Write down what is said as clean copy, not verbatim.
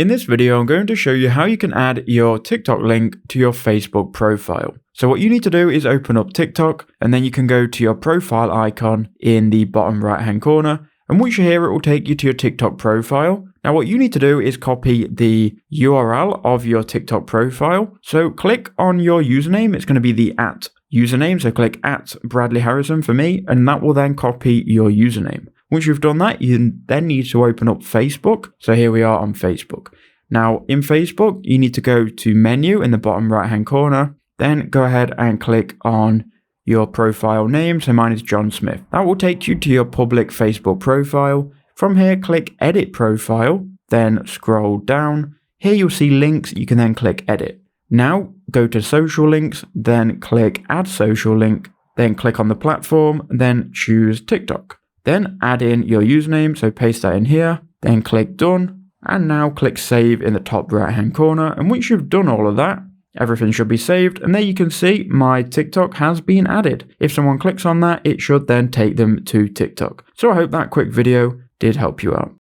In this video, I'm going to show you how you can add your TikTok link to your Facebook profile. So what you need to do is open up TikTok, and then you can go to your profile icon in the bottom right hand corner. And once you're here, it will take you to your TikTok profile. Now what you need to do is copy the URL of your TikTok profile. So click on your username. It's going to be the @username. So click @BradleyHarrison for me, and that will then copy your username. Once you've done that, you then need to open up Facebook. So here we are on Facebook. Now in Facebook, you need to go to menu in the bottom right hand corner. Then go ahead and click on your profile name. So mine is John Smith. That will take you to your public Facebook profile. From here, click edit profile, then scroll down. Here you'll see links. You can then click edit. Now go to social links, then click add social link, then click on the platform, then choose TikTok. Then add in your username. So paste that in here, then click done. And now click save in the top right hand corner. And once you've done all of that, everything should be saved, and there you can see my TikTok has been added. If someone clicks on that, it should then take them to TikTok. So I hope that quick video did help you out.